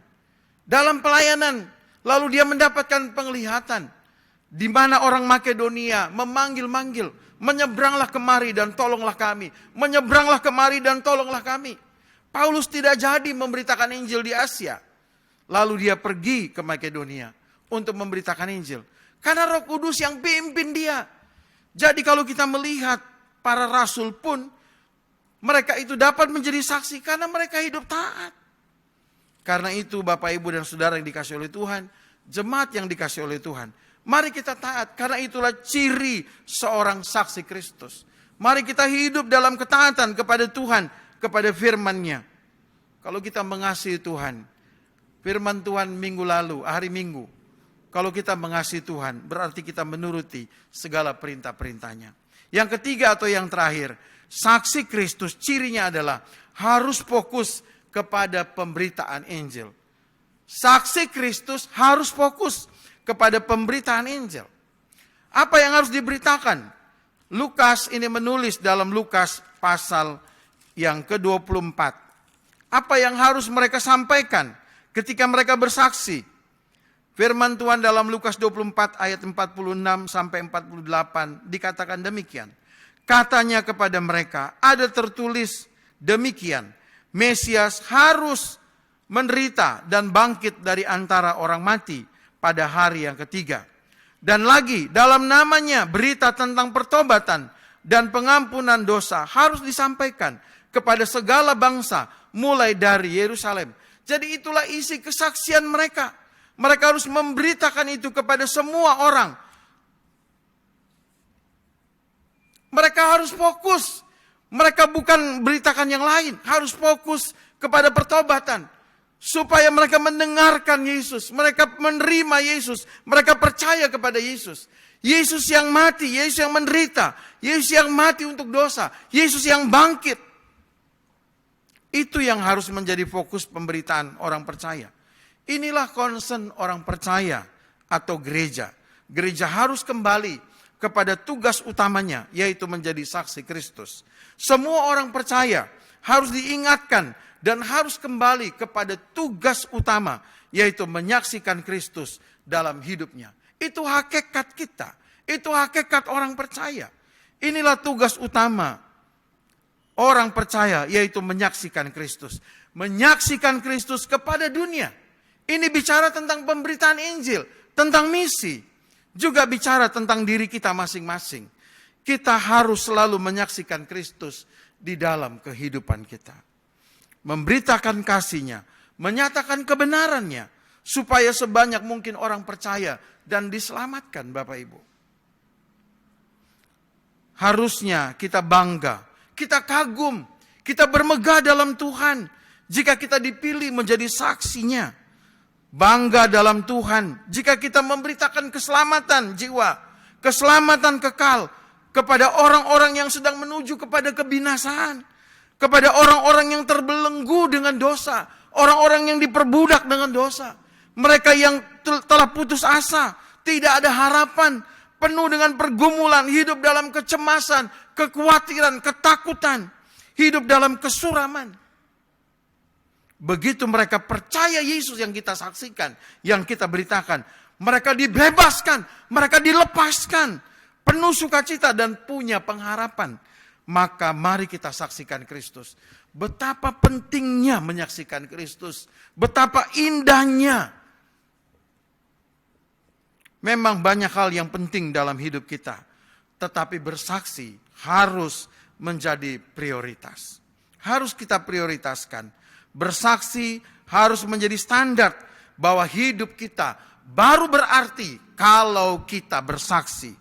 Dalam pelayanan, lalu dia mendapatkan penglihatan. Di mana orang Makedonia memanggil-manggil, menyeberanglah kemari dan tolonglah kami. Menyeberanglah kemari dan tolonglah kami. Paulus tidak jadi memberitakan Injil di Asia. Lalu dia pergi ke Makedonia untuk memberitakan Injil. Karena Roh Kudus yang pimpin dia. Jadi kalau kita melihat para rasul pun, mereka itu dapat menjadi saksi karena mereka hidup taat. Karena itu Bapak Ibu dan Saudara yang dikasihi oleh Tuhan, jemaat yang dikasihi oleh Tuhan, mari kita taat karena itulah ciri seorang saksi Kristus. Mari kita hidup dalam ketaatan kepada Tuhan, kepada firman-Nya. Kalau kita mengasihi Tuhan, firman Tuhan minggu lalu, hari Minggu, kalau kita mengasihi Tuhan, berarti kita menuruti segala perintah-perintahnya. Yang ketiga atau yang terakhir, saksi Kristus cirinya adalah harus fokus kepada pemberitaan Injil. Saksi Kristus harus fokus kepada pemberitaan Injil. Apa yang harus diberitakan? Lukas ini menulis dalam Lukas pasal yang ke-24. Apa yang harus mereka sampaikan ketika mereka bersaksi? Firman Tuhan dalam Lukas 24 ayat 46 sampai 48 dikatakan demikian. Katanya kepada mereka, ada tertulis demikian, Mesias harus menderita dan bangkit dari antara orang mati pada hari yang ketiga. Dan lagi, dalam namanya berita tentang pertobatan dan pengampunan dosa harus disampaikan kepada segala bangsa, mulai dari Yerusalem. Jadi itulah isi kesaksian mereka. Mereka harus memberitakan itu kepada semua orang. Mereka harus fokus. Mereka bukan beritakan yang lain. Harus fokus kepada pertobatan. Supaya mereka mendengarkan Yesus. Mereka menerima Yesus. Mereka percaya kepada Yesus. Yesus yang mati. Yesus yang menderita. Yesus yang mati untuk dosa. Yesus yang bangkit. Itu yang harus menjadi fokus pemberitaan orang percaya. Inilah concern orang percaya atau gereja. Gereja harus kembali kepada tugas utamanya, yaitu menjadi saksi Kristus. Semua orang percaya harus diingatkan dan harus kembali kepada tugas utama, yaitu menyaksikan Kristus dalam hidupnya. Itu hakikat kita. Itu hakikat orang percaya. Inilah tugas utama orang percaya, yaitu menyaksikan Kristus. Menyaksikan Kristus kepada dunia. Ini bicara tentang pemberitaan Injil, tentang misi. Juga bicara tentang diri kita masing-masing. Kita harus selalu menyaksikan Kristus di dalam kehidupan kita. Memberitakan kasih-Nya, menyatakan kebenaran-Nya, supaya sebanyak mungkin orang percaya dan diselamatkan, Bapak Ibu. Harusnya kita bangga, kita kagum, kita bermegah dalam Tuhan jika kita dipilih menjadi saksinya. Bangga dalam Tuhan jika kita memberitakan keselamatan jiwa, keselamatan kekal kepada orang-orang yang sedang menuju kepada kebinasaan, kepada orang-orang yang terbelenggu dengan dosa, orang-orang yang diperbudak dengan dosa, mereka yang telah putus asa, tidak ada harapan, penuh dengan pergumulan, hidup dalam kecemasan, kekhawatiran, ketakutan, hidup dalam kesuraman. Begitu mereka percaya Yesus yang kita saksikan, yang kita beritakan, mereka dibebaskan, mereka dilepaskan, penuh sukacita dan punya pengharapan. Maka mari kita saksikan Kristus. Betapa pentingnya menyaksikan Kristus, betapa indahnya. Memang banyak hal yang penting dalam hidup kita, tetapi bersaksi harus menjadi prioritas. Harus kita prioritaskan. Bersaksi harus menjadi standar bahwa hidup kita baru berarti kalau kita bersaksi.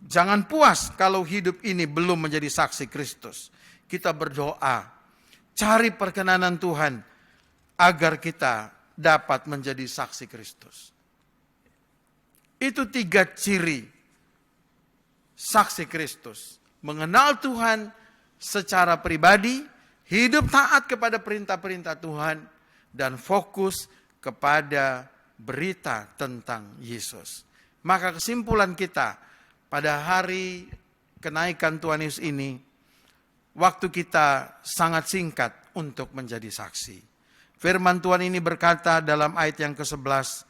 Jangan puas kalau hidup ini belum menjadi saksi Kristus. Kita berdoa, cari perkenanan Tuhan agar kita dapat menjadi saksi Kristus. Itu 3 ciri saksi Kristus. Mengenal Tuhan secara pribadi, hidup taat kepada perintah-perintah Tuhan, dan fokus kepada berita tentang Yesus. Maka kesimpulan kita pada hari kenaikan Tuhan Yesus ini, waktu kita sangat singkat untuk menjadi saksi. Firman Tuhan ini berkata dalam ayat yang ke-11,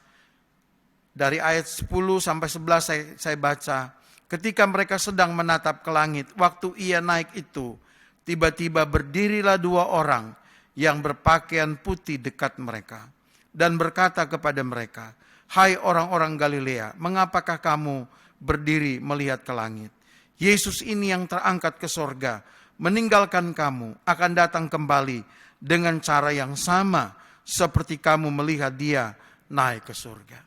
dari ayat 10 sampai 11 saya baca, ketika mereka sedang menatap ke langit, waktu ia naik itu, tiba-tiba berdirilah 2 orang yang berpakaian putih dekat mereka dan berkata kepada mereka, "Hai orang-orang Galilea, mengapakah kamu berdiri melihat ke langit? Yesus ini yang terangkat ke sorga, meninggalkan kamu, akan datang kembali dengan cara yang sama seperti kamu melihat dia naik ke surga."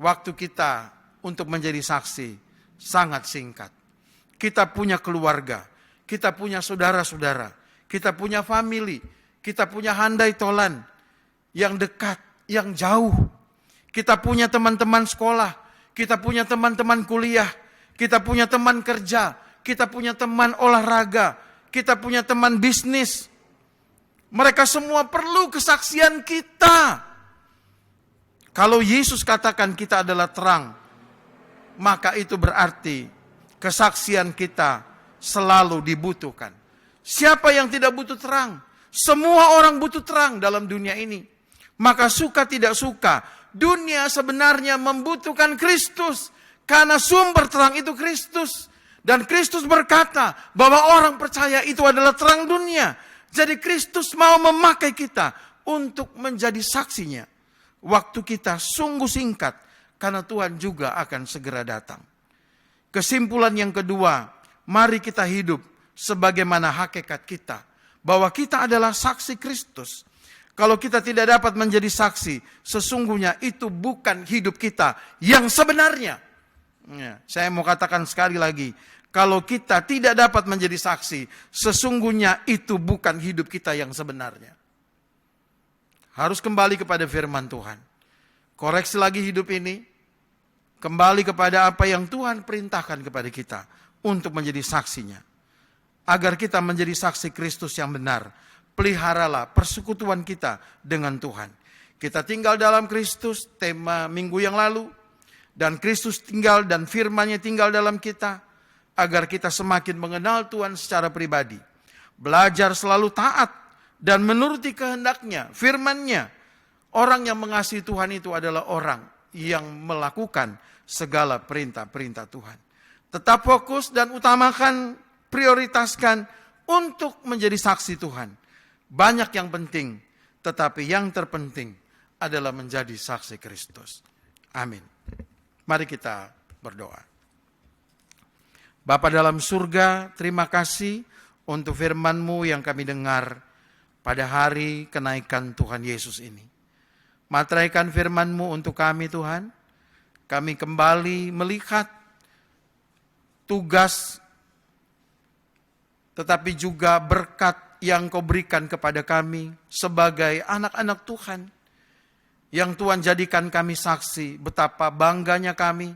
Waktu kita untuk menjadi saksi sangat singkat. Kita punya keluarga, kita punya saudara-saudara, kita punya family, kita punya handai tolan yang dekat, yang jauh. Kita punya teman-teman sekolah, kita punya teman-teman kuliah, kita punya teman kerja, kita punya teman olahraga, kita punya teman bisnis. Mereka semua perlu kesaksian kita. Kalau Yesus katakan kita adalah terang, maka itu berarti kesaksian kita selalu dibutuhkan. Siapa yang tidak butuh terang? Semua orang butuh terang dalam dunia ini. Maka suka tidak suka, dunia sebenarnya membutuhkan Kristus. Karena sumber terang itu Kristus. Dan Kristus berkata bahwa orang percaya itu adalah terang dunia. Jadi Kristus mau memakai kita untuk menjadi saksinya. Waktu kita sungguh singkat, karena Tuhan juga akan segera datang. Kesimpulan yang kedua, mari kita hidup sebagaimana hakikat kita. Bahwa kita adalah saksi Kristus. Kalau kita tidak dapat menjadi saksi, sesungguhnya itu bukan hidup kita yang sebenarnya. Ya, saya mau katakan sekali lagi, kalau kita tidak dapat menjadi saksi, sesungguhnya itu bukan hidup kita yang sebenarnya. Harus kembali kepada firman Tuhan. Koreksi lagi hidup ini, kembali kepada apa yang Tuhan perintahkan kepada kita untuk menjadi saksinya. Agar kita menjadi saksi Kristus yang benar, peliharalah persekutuan kita dengan Tuhan. Kita tinggal dalam Kristus, tema minggu yang lalu, dan Kristus tinggal dan firman-Nya tinggal dalam kita, agar kita semakin mengenal Tuhan secara pribadi. Belajar selalu taat dan menuruti kehendak-Nya, firman-Nya. Orang yang mengasihi Tuhan itu adalah orang yang melakukan segala perintah-perintah Tuhan. Tetap fokus dan utamakan, prioritaskan untuk menjadi saksi Tuhan. Banyak yang penting, tetapi yang terpenting adalah menjadi saksi Kristus. Amin. Mari kita berdoa. Bapa dalam surga, terima kasih untuk firman-Mu yang kami dengar pada hari kenaikan Tuhan Yesus ini. Materaikan firman-Mu untuk kami Tuhan. Kami kembali melihat tugas, tetapi juga berkat yang Kau berikan kepada kami sebagai anak-anak Tuhan. Yang Tuhan jadikan kami saksi, betapa bangganya kami,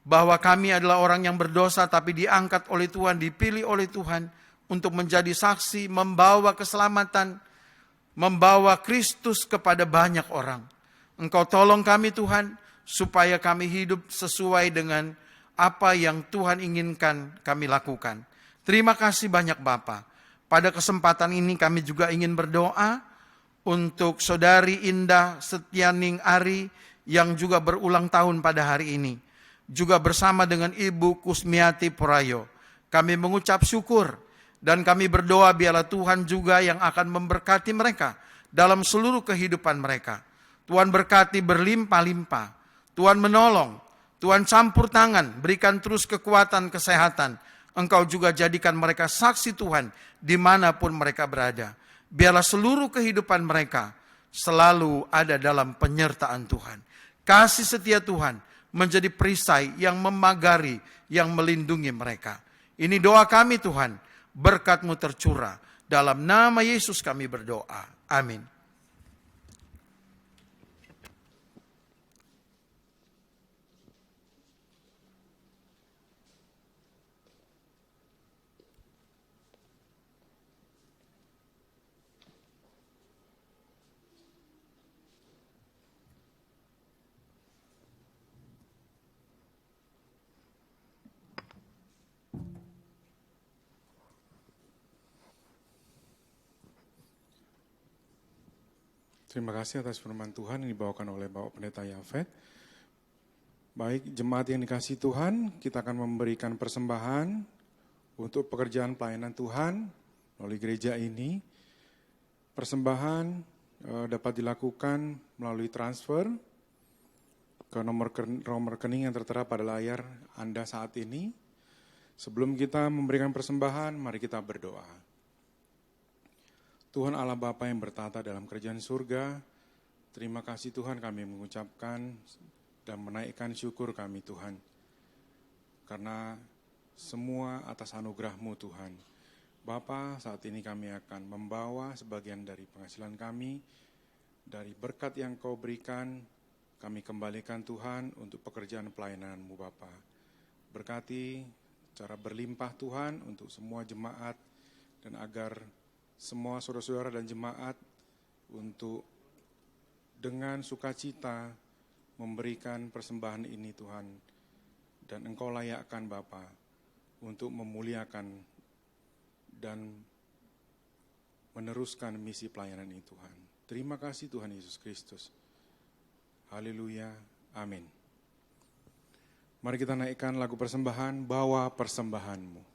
bahwa kami adalah orang yang berdosa tapi diangkat oleh Tuhan, dipilih oleh Tuhan untuk menjadi saksi, membawa keselamatan, membawa Kristus kepada banyak orang. Engkau tolong kami Tuhan, supaya kami hidup sesuai dengan apa yang Tuhan inginkan kami lakukan. Terima kasih banyak Bapa. Pada kesempatan ini kami juga ingin berdoa untuk Saudari Indah Setianing Ari yang juga berulang tahun pada hari ini. Juga bersama dengan Ibu Kusmiati Porayo. Kami mengucap syukur dan kami berdoa biarlah Tuhan juga yang akan memberkati mereka dalam seluruh kehidupan mereka. Tuhan berkati berlimpah-limpah. Tuhan menolong. Tuhan campur tangan. Berikan terus kekuatan, kesehatan. Engkau juga jadikan mereka saksi Tuhan dimanapun mereka berada. Biarlah seluruh kehidupan mereka selalu ada dalam penyertaan Tuhan. Kasih setia Tuhan menjadi perisai yang memagari, yang melindungi mereka. Ini doa kami Tuhan, berkat-Mu tercurah. Dalam nama Yesus kami berdoa. Amin. Terima kasih atas firman Tuhan yang dibawakan oleh Bapak Pendeta Yafet. Baik, jemaat yang dikasihi Tuhan, kita akan memberikan persembahan untuk pekerjaan pelayanan Tuhan melalui gereja ini. Persembahan dapat dilakukan melalui transfer ke nomor rekening yang tertera pada layar Anda saat ini. Sebelum kita memberikan persembahan, mari kita berdoa. Tuhan Allah Bapa yang bertata dalam kerajaan surga, terima kasih Tuhan kami mengucapkan dan menaikkan syukur kami Tuhan. Karena semua atas anugerah-Mu Tuhan. Bapa, saat ini kami akan membawa sebagian dari penghasilan kami, dari berkat yang Kau berikan, kami kembalikan Tuhan untuk pekerjaan pelayanan-Mu Bapa. Berkati cara berlimpah Tuhan untuk semua jemaat dan agar semua saudara-saudara dan jemaat untuk dengan sukacita memberikan persembahan ini Tuhan. Dan Engkau layakkan Bapa untuk memuliakan dan meneruskan misi pelayanan ini Tuhan. Terima kasih Tuhan Yesus Kristus. Haleluya, amin. Mari kita naikkan lagu persembahan, Bawa Persembahanmu.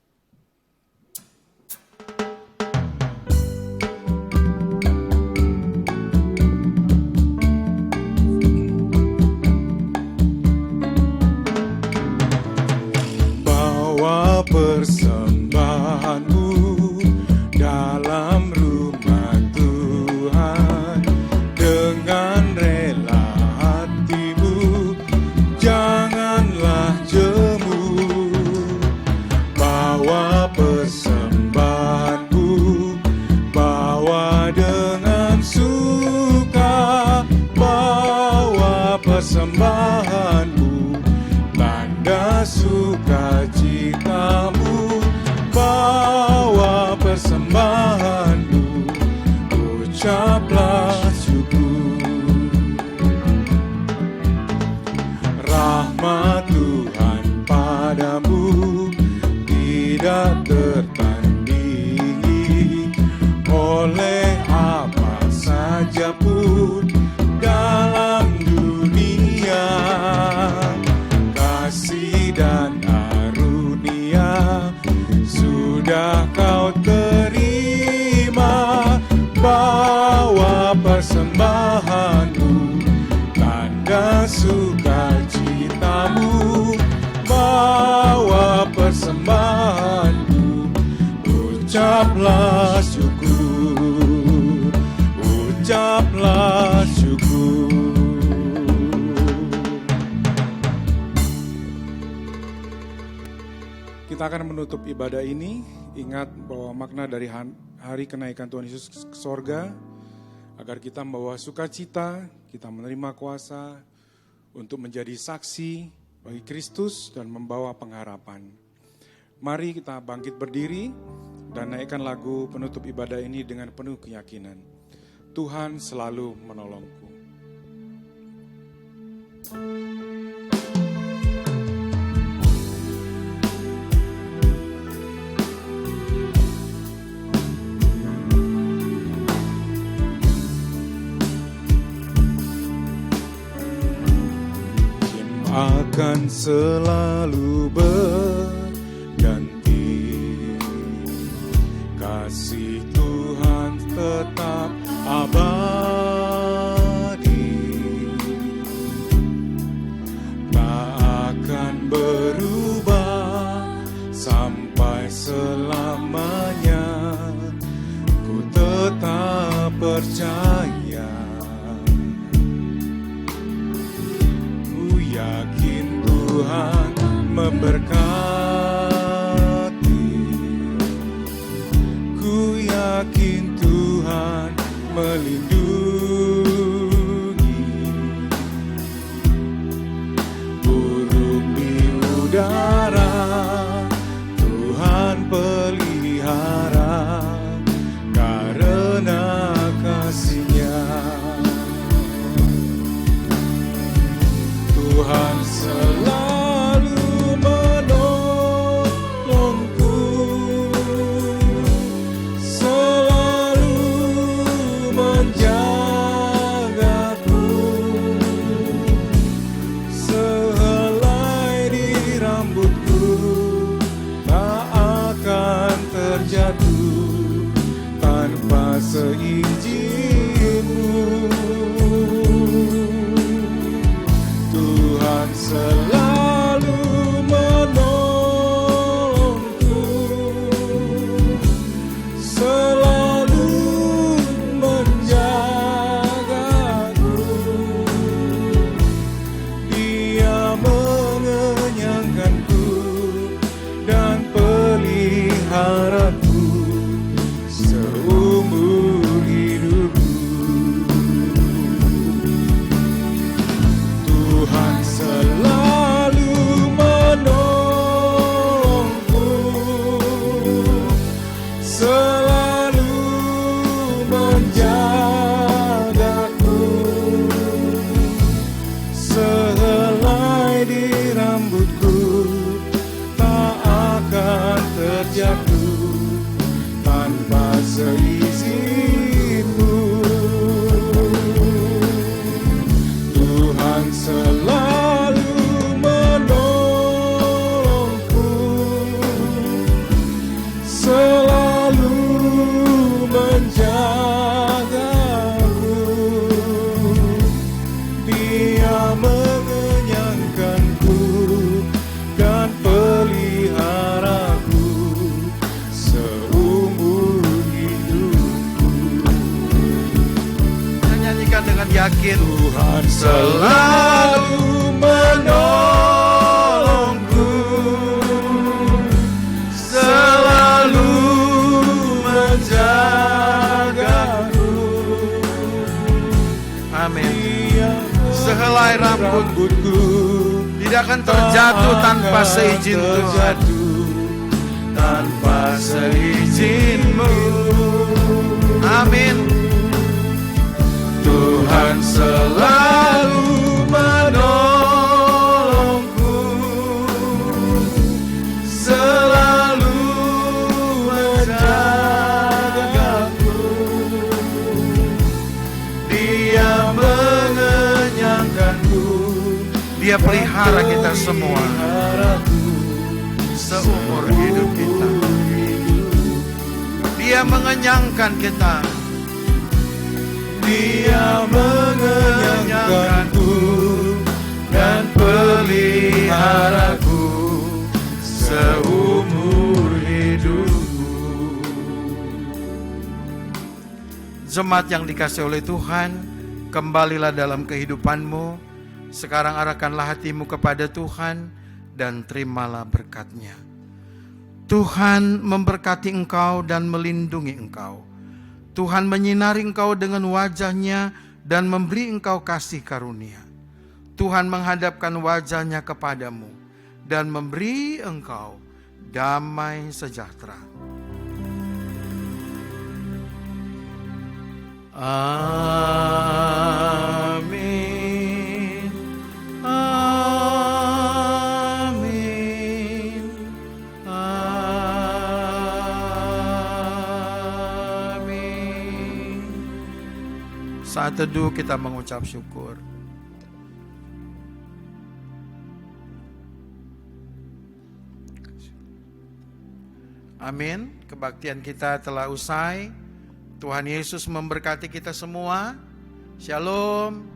Persembahanmu dalam rumah Tuhan, dengan rela hatimu janganlah jemu. Bawa persembahanmu, bawa dengan suka. Bawa persembahanmu, tanda sukacitamu. Bawa persembahanmu, ucaplah syukur. Rahmat Tuhan padamu tidak tertandingi oleh apa saja pun dalam dunia. Kasih dan karunia sudah kau terima. Bawa persembahanmu, tanda sukacitamu. Bawa persembahanmu, ucaplah syukur. Ucaplah syukur. Kita akan menutup ibadah ini. Ingat bahwa makna dari hari kenaikan Tuhan Yesus ke sorga, agar kita membawa sukacita, kita menerima kuasa untuk menjadi saksi bagi Kristus dan membawa pengharapan. Mari kita bangkit berdiri dan naikkan lagu penutup ibadah ini dengan penuh keyakinan. Tuhan selalu menolongku. Akan selalu berganti, kasih Tuhan tetap abadi, tak akan berubah sampai selamanya. Ku tetap percaya, yakin Tuhan memberkati. Ku yakin Tuhan melindungi. Burung di udara Tuhan pelihara karena kasih-Nya. Tuhan selalu menolongku, selalu menjagaku. Sehelai di rambutku tak akan terjatuh tanpa seizinmu. Tuhan selalu dengan yakin, Tuhan selalu menolongku, selalu menjagaku. amin. Dia Sehelai rambut rambutku tidak akan terjatuh tanpa akan seizin Tuhan. terjatuh tanpa seizinmu. Amin. Tuhan selalu menolongku, selalu menjagaku. Dia mengenyangkanku, Dia pelihara kita semua peliharaku seumur hidup kita. Dia mengenyangkan kita. Dia mengenyangkanku dan peliharaku seumur hidupku. Jemaat yang dikasihi oleh Tuhan, kembalilah dalam kehidupanmu. Sekarang arahkanlah hatimu kepada Tuhan dan terimalah berkat-Nya. Tuhan memberkati engkau dan melindungi engkau. Tuhan menyinari engkau dengan wajah-Nya dan memberi engkau kasih karunia. Tuhan menghadapkan wajah-Nya kepadamu dan memberi engkau damai sejahtera. Amin. Amin. Amin. Saat teduh kita mengucap syukur. Amin. Kebaktian kita telah usai. Tuhan Yesus memberkati kita semua. Shalom.